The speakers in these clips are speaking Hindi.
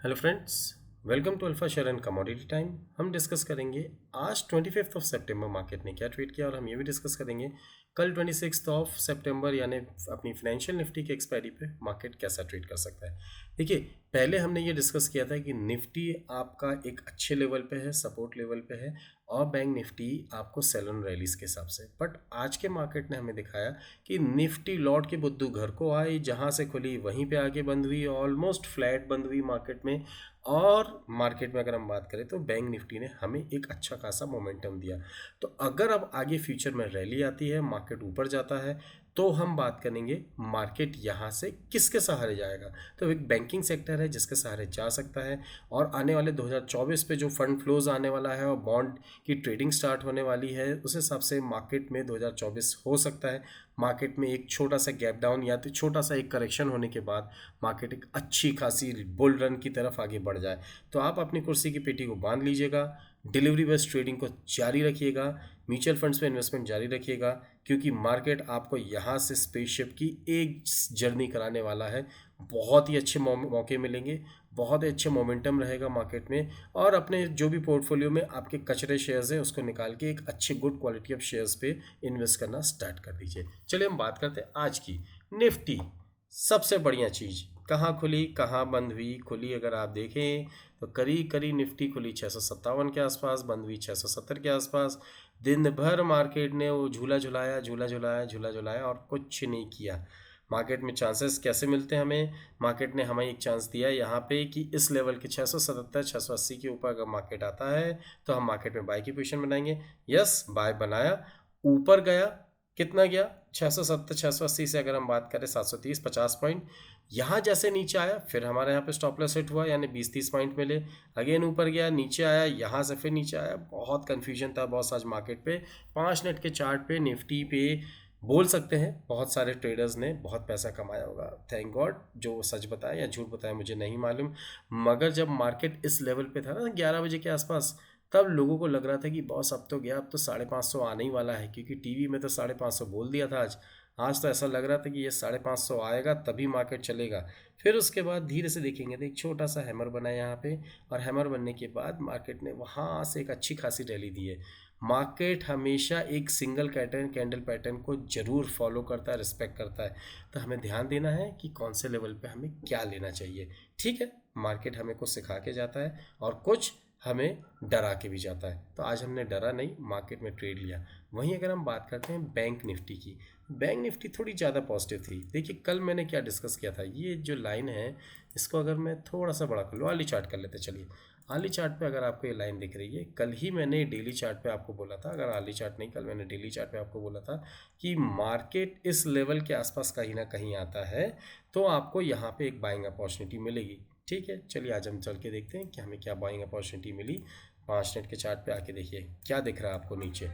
Hello friends, welcome to Alpha share and commodity time. हम डिस्कस करेंगे आज 25 सितंबर मार्केट ने क्या ट्रेड किया, और हम ये भी डिस्कस करेंगे कल 26 सितंबर यानी अपनी फाइनेंशियल निफ्टी के एक्सपायरी पे मार्केट कैसा ट्रेड कर सकता है। देखिए, पहले हमने ये डिस्कस किया था कि निफ्टी आपका एक अच्छे लेवल पे है, सपोर्ट लेवल पे है, और बैंक निफ्टी आपको सेल ऑन रैलीज के हिसाब से। बट आज के मार्केट ने हमें दिखाया कि निफ्टी लौट के बुद्धू घर को आई, जहां से खुली वहीं पे आके बंद हुई, ऑलमोस्ट फ्लैट बंद हुई मार्केट में। और मार्केट में अगर हम बात करें तो बैंक निफ्टी ने हमें एक अच्छा खासा मोमेंटम दिया। तो अगर अब आगे फ्यूचर में रैली आती है, मार्केट ऊपर जाता है, तो हम बात करेंगे मार्केट यहाँ से किसके सहारे जाएगा। तो एक बैंकिंग सेक्टर है जिसके सहारे जा सकता है, और आने वाले 2024 पे जो फंड फ्लोज आने वाला है और बॉन्ड की ट्रेडिंग स्टार्ट होने वाली है, उस हिसाब से मार्केट में 2024 हो सकता है मार्केट में एक छोटा सा गैप डाउन या तो छोटा सा एक करेक्शन होने के बाद मार्केट एक अच्छी खासी बुल रन की तरफ आगे बढ़ जाए। तो आप अपनी कुर्सी की पेटी को बांध लीजिएगा, डिलीवरी बेस्ड ट्रेडिंग को जारी रखिएगा, म्यूचुअल फंड्स में इन्वेस्टमेंट जारी रखिएगा, क्योंकि मार्केट आपको यहाँ से स्पेसशिप की एक जर्नी कराने वाला है। बहुत ही अच्छे मौके मिलेंगे, बहुत ही अच्छे मोमेंटम रहेगा मार्केट में, और अपने जो भी पोर्टफोलियो में आपके कचरे शेयर्स हैं उसको निकाल के एक अच्छे गुड क्वालिटी ऑफ शेयर्स पे इन्वेस्ट करना स्टार्ट कर दीजिए। चलिए हम बात करते हैं आज की निफ्टी। सबसे बढ़िया चीज़, कहाँ खुली कहाँ बंद हुई। खुली अगर आप देखें तो करीब निफ्टी खुली 657 के आसपास, बंद हुई 670 के आसपास। दिन भर मार्केट ने वो झूला झुलाया झूला झुलाया झूला झुलाया और कुछ नहीं किया। मार्केट में चांसेस कैसे मिलते हैं हमें? मार्केट ने हमें एक चांस दिया यहाँ पे कि इस लेवल के 677 680 के ऊपर अगर मार्केट आता है तो हम मार्केट में बाय की पोजीशन बनाएंगे। यस, बाय बनाया, ऊपर गया, कितना गया 670 680 से अगर हम बात करें 730 50 पॉइंट। यहाँ जैसे नीचे आया फिर हमारे यहाँ पे स्टॉप लॉस हिट हुआ, यानी 20-30 पॉइंट मिले। अगेन ऊपर गया, नीचे आया, यहाँ से फिर नीचे आया। बहुत कन्फ्यूजन था बॉस आज मार्केट पे। 5 मिनट के चार्ट पे निफ्टी पे बोल सकते हैं बहुत सारे ट्रेडर्स ने बहुत पैसा कमाया होगा, थैंक गॉड। जो सच बताया या झूठ बताया मुझे नहीं मालूम, मगर जब मार्केट इस लेवल पे था ना 11 बजे के आसपास, तब लोगों को लग रहा था कि बॉस अब तो गया, अब तो 550 आने ही वाला है, क्योंकि टीवी में तो 550 बोल दिया था आज। आज तो ऐसा लग रहा था कि ये 550 आएगा तभी मार्केट चलेगा। फिर उसके बाद धीरे से देखेंगे तो एक छोटा सा हैमर बना है यहाँ पे, और हैमर बनने के बाद मार्केट ने वहाँ से एक अच्छी खासी रैली दी है। मार्केट हमेशा एक सिंगल कैंडल पैटर्न को जरूर फॉलो करता है, रिस्पेक्ट करता है। तो हमें ध्यान देना है कि कौन से लेवल पे हमें क्या लेना चाहिए। ठीक है, मार्केट हमें कुछ सिखा के जाता है और कुछ हमें डरा के भी जाता है। तो आज हमने डरा नहीं, मार्केट में ट्रेड लिया। वहीं अगर हम बात करते हैं बैंक निफ्टी की, बैंक निफ्टी थोड़ी ज़्यादा पॉजिटिव थी। देखिए, कल मैंने क्या डिस्कस किया था, ये जो लाइन है इसको अगर मैं थोड़ा सा बड़ा कर लूँ, अर्ली चार्ट कर लेते। चलिए, अर्ली चार्ट पे अगर आपको ये लाइन दिख रही है, कल ही मैंने डेली चार्ट पे आपको बोला था, अगर अर्ली चार्ट नहीं, कल मैंने डेली चार्ट पे आपको बोला था कि मार्केट इस लेवल के आसपास कहीं ना कहीं आता है तो आपको यहाँ पे एक बाइंग अपॉर्चुनिटी मिलेगी। ठीक है, चलिए आज हम चल के देखते हैं कि हमें क्या बाइंग अपॉर्चुनिटी मिली। 5 मिनट के चार्ट पे आके देखिए क्या दिख रहा है आपको नीचे।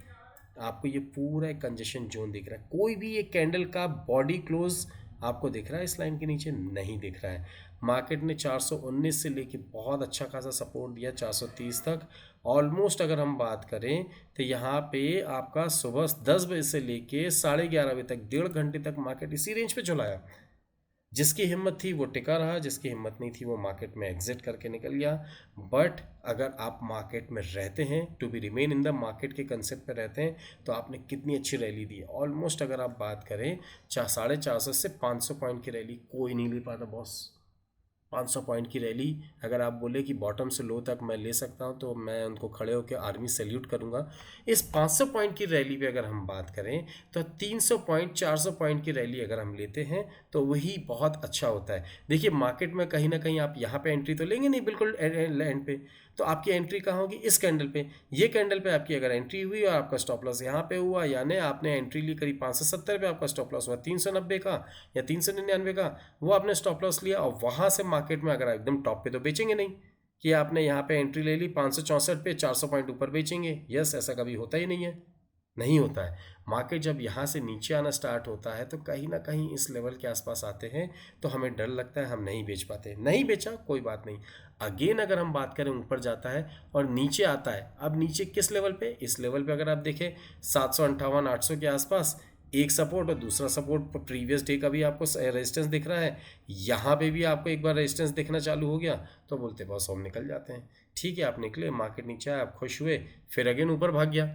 आपको ये पूरा एक कंजेशन जोन दिख रहा है, कोई भी एक कैंडल का बॉडी क्लोज आपको दिख रहा है इस लाइन के नीचे? नहीं दिख रहा है। मार्केट ने 419 से लेके बहुत अच्छा खासा सपोर्ट दिया 430 तक। ऑलमोस्ट अगर हम बात करें तो यहाँ पे आपका सुबह 10 बजे से लेके 11:30 बजे तक 1.5 घंटे तक मार्केट इसी रेंज पे चलाया। जिसकी हिम्मत थी वो टिका रहा, जिसकी हिम्मत नहीं थी वो मार्केट में एग्जिट करके निकल गया। बट अगर आप मार्केट में रहते हैं, to be remain in the market के कंसेप्ट पे रहते हैं, तो आपने कितनी अच्छी रैली दी है। ऑलमोस्ट अगर आप बात करें 450 से 500 पॉइंट की रैली कोई नहीं ले पाता बॉस। 500 पॉइंट की रैली अगर आप बोले कि बॉटम से लो तक मैं ले सकता हूं, तो मैं उनको खड़े होकर आर्मी सैल्यूट करूंगा। इस 500 पॉइंट की रैली पे अगर हम बात करें तो 300 पॉइंट 400 पॉइंट की रैली अगर हम लेते हैं तो वही बहुत अच्छा होता है। देखिए, मार्केट में कहीं ना कहीं आप यहाँ पे एंट्री तो लेंगे नहीं बिल्कुल एंड पे, तो आपकी एंट्री कहाँ होगी? इस कैंडल पे। ये कैंडल पे आपकी अगर एंट्री हुई और आपका स्टॉप लॉस यहाँ पे हुआ, यानी आपने एंट्री ली करीब 570 पे, आपका स्टॉप लॉस हुआ 390 का या 399 का, वो आपने स्टॉप लॉस लिया, और वहां से मार्केट में अगर एकदम टॉप पे तो बेचेंगे नहीं कि आपने यहाँ पे एंट्री ले ली 564 पे, 400 पॉइंट ऊपर बेचेंगे। यस, ऐसा कभी होता ही नहीं है, नहीं होता है। मार्केट जब यहाँ से नीचे आना स्टार्ट होता है तो कहीं ना कहीं इस लेवल के आसपास आते हैं तो हमें डर लगता है, हम नहीं बेच पाते। नहीं बेचा कोई बात नहीं, अगेन अगर हम बात करें ऊपर जाता है और नीचे आता है। अब नीचे किस लेवल पे? इस लेवल पे अगर आप देखें 758 800 के आसपास, एक सपोर्ट और दूसरा सपोर्ट प्रीवियस डे का भी आपको रेजिस्टेंस दिख रहा है, यहाँ पे भी आपको एक बार रेजिस्टेंस दिखना चालू हो गया तो बोलते बस हम निकल जाते हैं। ठीक है, आप निकले, मार्केट नीचे आया, आप खुश हुए, फिर अगेन ऊपर भाग गया।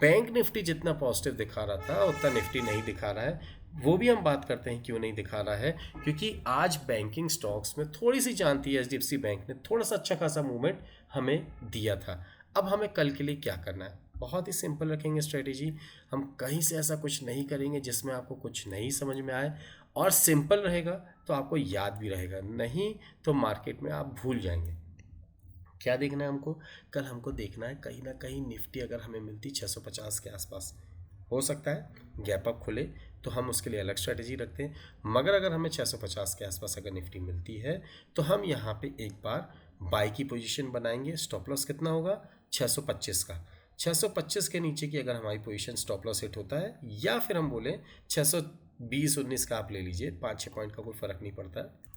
बैंक निफ्टी जितना पॉजिटिव दिखा रहा था उतना निफ्टी नहीं दिखा रहा है। वो भी हम बात करते हैं क्यों नहीं दिखा रहा है, क्योंकि आज बैंकिंग स्टॉक्स में थोड़ी सी जान थी, एचडीएफसी बैंक ने थोड़ा सा अच्छा खासा मूवमेंट हमें दिया था। अब हमें कल के लिए क्या करना है, बहुत ही सिंपल रखेंगे स्ट्रेटेजी। हम कहीं से ऐसा कुछ नहीं करेंगे जिसमें आपको कुछ नहीं समझ में आए, और सिंपल रहेगा तो आपको याद भी रहेगा, नहीं तो मार्केट में आप भूल जाएंगे। क्या देखना है हमको, कल हमको देखना है कहीं ना कहीं निफ्टी अगर हमें मिलती 650 के आसपास, हो सकता है गैप अप खुले तो हम उसके लिए अलग स्ट्रेटेजी रखते हैं। मगर अगर हमें 650 के आसपास अगर निफ्टी मिलती है तो हम यहाँ पे एक बार बाई की पोजीशन बनाएंगे। स्टॉप लॉस कितना होगा, 625 का। 625 के नीचे की अगर हमारी पोजीशन स्टॉप लॉस हिट होता है, या फिर हम बोले 620-19 का आप ले लीजिए, 5-6 पॉइंट का कोई फ़र्क नहीं पड़ता है।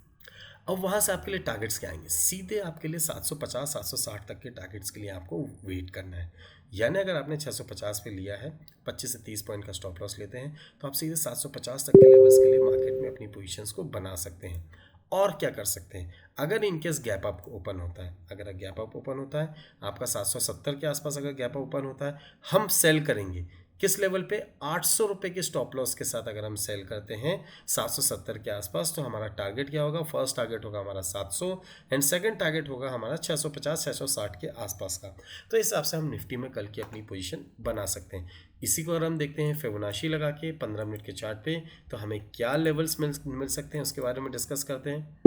अब वहाँ से आपके लिए टारगेट्स क्या आएंगे, सीधे आपके लिए 750-760 तक के टारगेट्स के लिए आपको वेट करना है। यानी अगर आपने 650 पे लिया है, 25 से 30 पॉइंट का स्टॉप लॉस लेते हैं, तो आप सीधे 750 तक के लेवल्स के लिए मार्केट में अपनी पोजीशंस को बना सकते हैं। और क्या कर सकते हैं, अगर इनकेस गैप अप ओपन होता है, अगर गैप अप ओपन होता है आपका 770 के आसपास, अगर गैप अप ओपन होता है, हम सेल करेंगे किस लेवल पे, 800 रुपये के स्टॉप लॉस के साथ अगर हम सेल करते हैं 770 के आसपास, तो हमारा टारगेट क्या होगा, फर्स्ट टारगेट होगा हमारा 700 एंड सेकंड टारगेट होगा हमारा 650-660 के आसपास का। तो इस हिसाब से हम निफ्टी में कल की अपनी पोजीशन बना सकते हैं। इसी को अगर हम देखते हैं फिबोनाची लगा के 15 मिनट के चार्ट पे, तो हमें क्या लेवल्स मिल सकते हैं उसके बारे में डिस्कस करते हैं।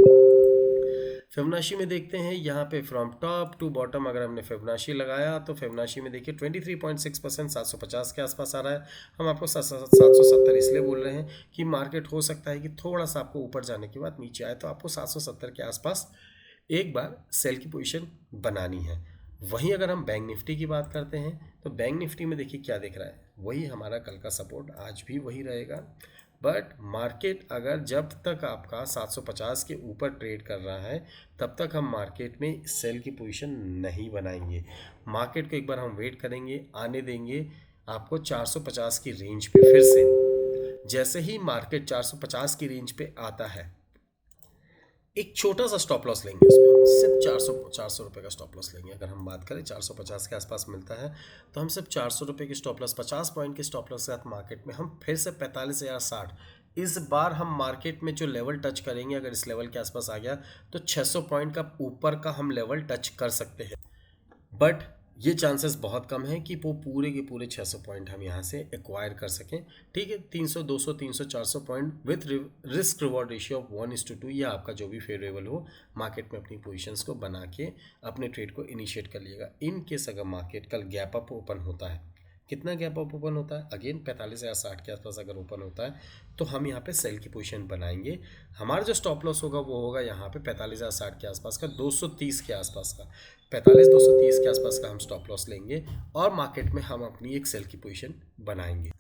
फिबोनाची में देखते हैं यहाँ पे फ्रॉम टॉप टू बॉटम अगर हमने फिबोनाची लगाया तो फिबोनाची में देखिए 23.6% 750 के आसपास आ रहा है। हम आपको 770 इसलिए बोल रहे हैं कि मार्केट हो सकता है कि थोड़ा सा आपको ऊपर जाने के बाद नीचे आए, तो आपको 770 के आसपास एक बार सेल की पोजीशन बनानी है। वहीं अगर हम बैंक निफ्टी की बात करते हैं तो बैंक निफ्टी में देखिए क्या दिख रहा है, वही हमारा कल का सपोर्ट आज भी वही रहेगा। बट मार्केट अगर जब तक आपका 750 के ऊपर ट्रेड कर रहा है तब तक हम मार्केट में सेल की पोजीशन नहीं बनाएंगे। मार्केट को एक बार हम वेट करेंगे, आने देंगे आपको 450 की रेंज पे। फिर से जैसे ही मार्केट 450 की रेंज पे आता है, एक छोटा सा स्टॉप लॉस लेंगे, उसमें हम सिर्फ 400 रुपये का स्टॉप लॉस लेंगे। अगर हम बात करें 450 के आसपास मिलता है तो हम सिर्फ 400 रुपये के स्टॉप लॉस, 50 पॉइंट के स्टॉप लॉस के साथ मार्केट में हम फिर से 45,060, इस बार हम मार्केट में जो लेवल टच करेंगे, अगर इस लेवल के आसपास आ गया तो 600 पॉइंट का ऊपर का हम लेवल टच कर सकते हैं। बट ये चांसेस बहुत कम है कि वो पूरे के पूरे 600 पॉइंट हम यहाँ से एक्वायर कर सकें। ठीक है, 300, 200, 300, 400 point with risk reward ratio of 1:2, या आपका जो भी फेवरेबल हो, मार्केट में अपनी पोजीशंस को बना के अपने ट्रेड को इनिशिएट कर लिएगा। इन केस अगर मार्केट कल गैप अप ओपन होता है, कितना गैप अप ओपन होता है, अगेन 45,060 के आसपास अगर ओपन होता है तो हम यहाँ पे सेल की पोजीशन बनाएंगे। हमारा जो स्टॉप लॉस होगा वो होगा यहाँ पे 45,060 के आसपास का, 230 के आसपास का, 45,230 के आसपास का हम स्टॉप लॉस लेंगे और मार्केट में हम अपनी एक सेल की पोजीशन बनाएंगे।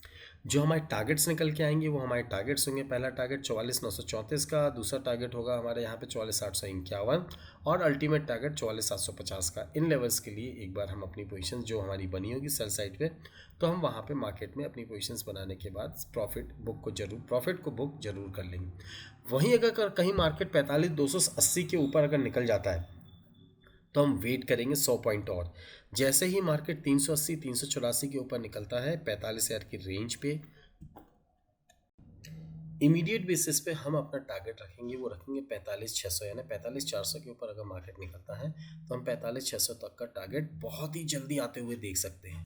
जो हमारे टारगेट्स निकल के आएंगे वो हमारे टारगेट्स होंगे, पहला टारगेट 44,934 का, दूसरा टारगेट होगा हमारे यहाँ पे 44,851 और अल्टीमेट टारगेट 44,750 का। इन लेवल्स के लिए एक बार हम अपनी पोजीशन जो हमारी बनी होगी सेल साइड पे, तो हम वहाँ पे मार्केट में अपनी पोजीशंस बनाने के बाद प्रॉफिट को बुक जरूर कर लेंगे। वहीं अगर कहीं मार्केट 45,280 के ऊपर अगर निकल जाता है तो हम वेट करेंगे 100 पॉइंट और। जैसे ही मार्केट 380, 384 के ऊपर निकलता है 45,000 की रेंज पे, इमीडिएट बेसिस पे हम अपना टारगेट रखेंगे, वो रखेंगे 45,600, यानी 45,400 के ऊपर अगर मार्केट निकलता है तो हम 45,600 तक का टारगेट बहुत ही जल्दी आते हुए देख सकते हैं।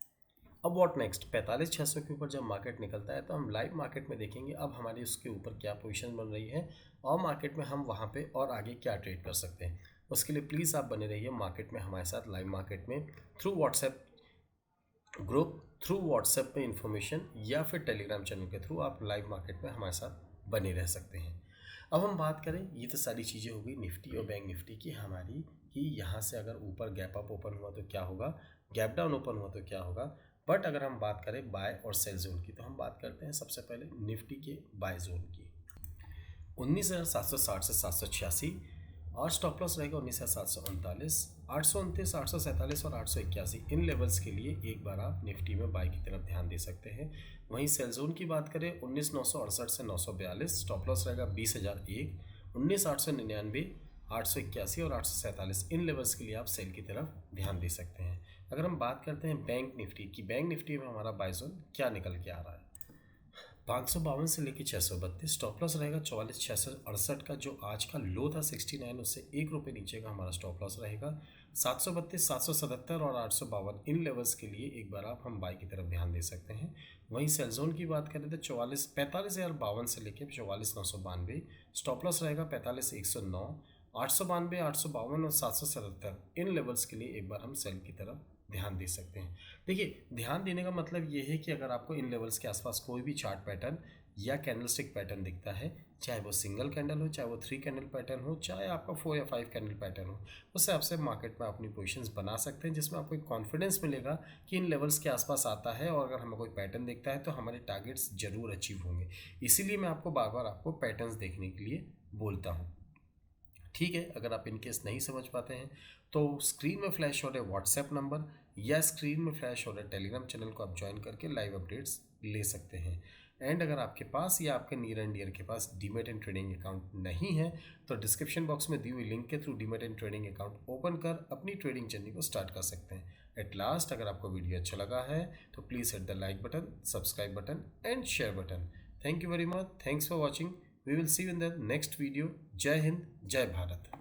अब व्हाट नेक्स्ट, 45,600 के ऊपर जब मार्केट निकलता है तो हम लाइव मार्केट में देखेंगे अब हमारी उसके ऊपर क्या पोजीशन बन रही है और मार्केट में हम वहाँ पे और आगे क्या ट्रेड कर सकते हैं। उसके लिए प्लीज़ आप बने रहिए मार्केट में हमारे साथ, लाइव मार्केट में, through WhatsApp group, through WhatsApp में इंफॉर्मेशन, या फिर टेलीग्राम चैनल के थ्रू आप लाइव मार्केट में हमारे साथ बने रह सकते हैं। अब हम बात करें, ये तो सारी चीज़ें हो गई निफ्टी और बैंक निफ्टी की हमारी, कि यहाँ से अगर ऊपर गैप अप ओपन हुआ तो क्या होगा, गैप डाउन ओपन हुआ तो क्या होगा। बट अगर हम बात करें बाय और सेल जोन की, तो हम बात करते हैं सबसे पहले निफ्टी के बाय जोन की। 19,760 से 786 और स्टॉप लॉस रहेगा 19,739, 829, 847 और 881। इन लेवल्स के लिए एक बार आप निफ्टी में बाई की तरफ ध्यान दे सकते हैं। वहीं सेल जोन की बात करें 19,968 से 942, स्टॉप लॉस रहेगा 20,001, 19,899, 881 और 847। इन लेवल्स के लिए आप सेल की तरफ ध्यान दे सकते हैं। अगर हम बात करते हैं बैंक निफ्टी की, बैंक निफ्टी में हमारा बाई जोन क्या निकल के आ रहा है, 552 से लेकर 632, स्टॉप लॉस रहेगा 44,668 का, जो आज का लो था 69, उससे ₹1 नीचे का हमारा स्टॉप लॉस रहेगा। 732, 777 और 852, इन लेवल्स के लिए एक बार आप हम बाई की तरफ ध्यान दे सकते हैं। वहीं सेल जोन की बात करें तो 45,052 से लेकर 44,992, स्टॉप लॉस रहेगा 45,109, 892, 852 और 777। इन लेवल्स के लिए एक बार हम सेल की तरफ ध्यान दे सकते हैं। देखिए, ध्यान देने का मतलब ये है कि अगर आपको इन लेवल्स के आसपास कोई भी चार्ट पैटर्न या कैंडलस्टिक पैटर्न दिखता है, चाहे वो सिंगल कैंडल हो, चाहे वो 3 कैंडल पैटर्न हो, चाहे आपका 4 या 5 कैंडल पैटर्न हो, उससे आपसे मार्केट में अपनी पोजीशंस बना सकते हैं, जिसमें आपको एक कॉन्फिडेंस मिलेगा कि इन लेवल्स के आसपास आता है और अगर हमें कोई पैटर्न दिखता है तो हमारे टारगेट्स जरूर अचीव होंगे। इसीलिए मैं आपको बार बार आपको पैटर्न्स देखने के लिए बोलता हूँ। ठीक है, अगर आप इनकेस नहीं समझ पाते हैं तो स्क्रीन में फ्लैश हो रहे व्हाट्सएप नंबर या स्क्रीन में फ्लैश हो रहे टेलीग्राम चैनल को आप ज्वाइन करके लाइव अपडेट्स ले सकते हैं। एंड अगर आपके पास या आपके नियर एंड डियर के पास डीमैट एंड ट्रेडिंग अकाउंट नहीं है तो डिस्क्रिप्शन बॉक्स में दी हुई लिंक के through demat and trading account open कर अपनी ट्रेडिंग जर्नी को स्टार्ट कर सकते हैं। एट लास्ट, अगर आपको वीडियो अच्छा लगा है तो please hit the like button, subscribe button and share button. Thank you very much, thanks for watching, we will see you in the next video. जय हिंद, जय भारत।